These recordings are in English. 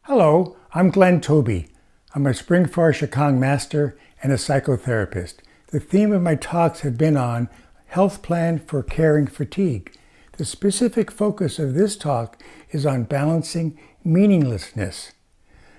Hello, I'm Glenn Tobey. I'm a Spring Forest Shikang master and a psychotherapist. The theme of my talks have been on health plan for caring fatigue. The specific focus of this talk is on balancing meaninglessness.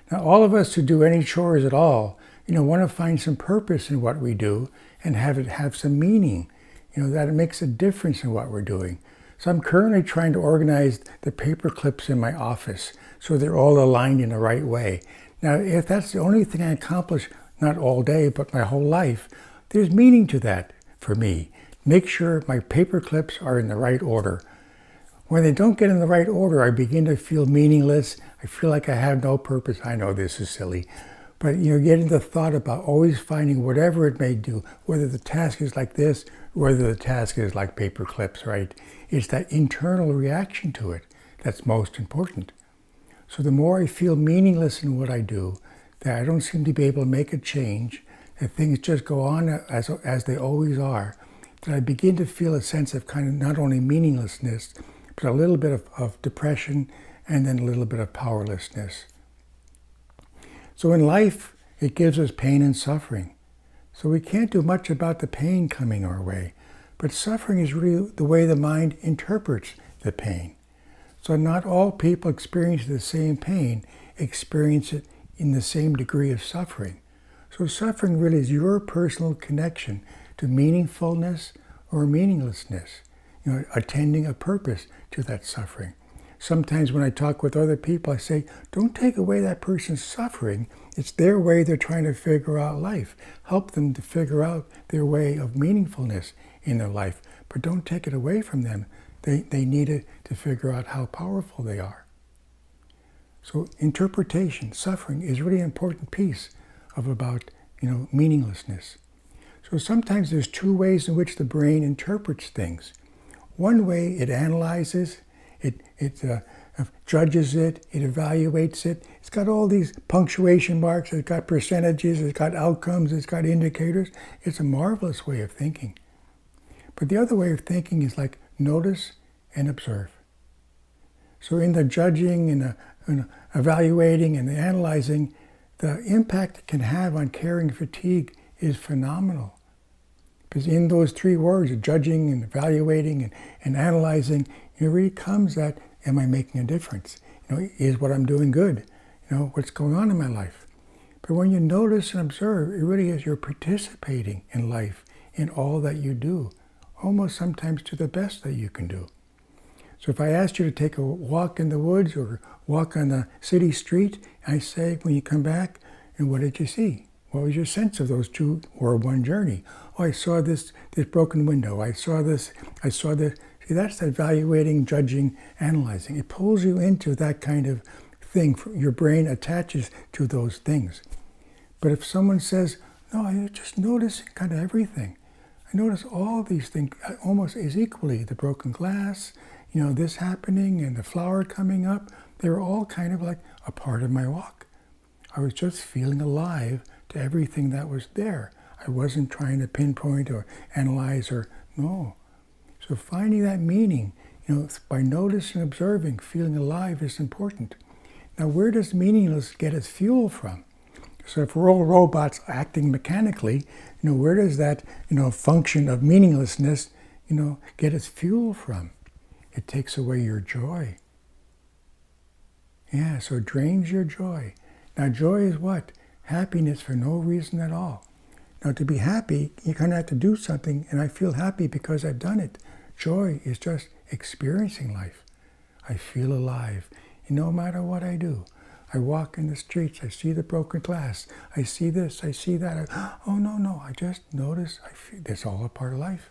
Now, all of us who do any chores at all, want to find some purpose in what we do and have it have some meaning. That it makes a difference in what we're doing. So I'm currently trying to organize the paper clips in my office so they're all aligned in the right way. Now, if that's the only thing I accomplish, not all day, but my whole life, there's meaning to that for me. Make sure my paper clips are in the right order. When they don't get in the right order, I begin to feel meaningless. I feel like I have no purpose. I know this is silly. But getting the thought about always finding whatever it may do, whether the task is like this, whether the task is like paper clips, right? It's that internal reaction to it that's most important. So the more I feel meaningless in what I do, that I don't seem to be able to make a change, that things just go on as they always are, that I begin to feel a sense of kind of not only meaninglessness, but a little bit of depression and then a little bit of powerlessness. So in life, it gives us pain and suffering. So we can't do much about the pain coming our way. But suffering is really the way the mind interprets the pain. So not all people experience the same pain, experience it in the same degree of suffering. So suffering really is your personal connection to meaningfulness or meaninglessness, attending a purpose to that suffering. Sometimes when I talk with other people, I say, don't take away that person's suffering. It's their way they're trying to figure out life. Help them to figure out their way of meaningfulness in their life. But don't take it away from them. They need it to figure out how powerful they are. So interpretation, suffering, is really an important piece of about meaninglessness. So sometimes there's two ways in which the brain interprets things. One way it analyzes, it judges it, it evaluates it. It's got all these punctuation marks, it's got percentages, it's got outcomes, it's got indicators. It's a marvelous way of thinking. But the other way of thinking is like notice and observe. So in the judging and the evaluating and the analyzing, the impact it can have on caring fatigue is phenomenal. Because in those three words, judging and evaluating and analyzing, it really comes at, am I making a difference? Is what I'm doing good? What's going on in my life? But when you notice and observe, it really is you're participating in life, in all that you do, almost sometimes to the best that you can do. So if I asked you to take a walk in the woods or walk on the city street, I say, when you come back, and what did you see? What was your sense of those two or one journey? Oh, I saw this broken window. I saw this. See, that's evaluating, judging, analyzing. It pulls you into that kind of thing. Your brain attaches to those things. But if someone says, no, I just notice kind of everything. I notice all these things almost as equally. The broken glass, this happening and the flower coming up. They were all kind of like a part of my walk. I was just feeling alive to everything that was there. I wasn't trying to pinpoint or analyze no. So finding that meaning, by noticing and observing, feeling alive is important. Now, where does meaningless get its fuel from? So if we're all robots acting mechanically, where does that, function of meaninglessness, get its fuel from? It takes away your joy. Yeah, so it drains your joy. Now, joy is what? Happiness for no reason at all. Now, to be happy, you kind of have to do something, and I feel happy because I've done it. Joy is just experiencing life. I feel alive. And no matter what I do, I walk in the streets, I see the broken glass, I see this, I see that. Oh, no, I just notice, I feel it's all a part of life.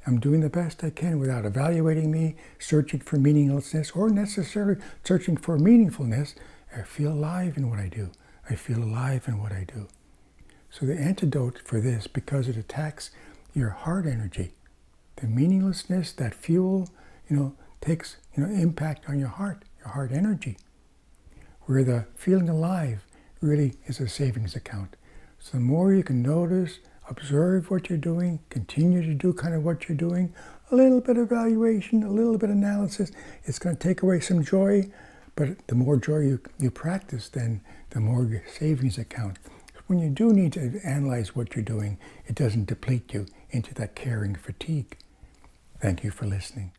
I'm doing the best I can without evaluating me, searching for meaninglessness, or necessarily searching for meaningfulness. I feel alive in what I do. I feel alive in what I do. So the antidote for this, because it attacks your heart energy, the meaninglessness, that fuel, takes, impact on your heart energy, where the feeling alive really is a savings account. So the more you can notice, observe what you're doing, continue to do kind of what you're doing, a little bit of evaluation, a little bit of analysis, it's going to take away some joy, But the more joy you practice, then the more your savings account. When you do need to analyze what you're doing, it doesn't deplete you into that caring fatigue. Thank you for listening.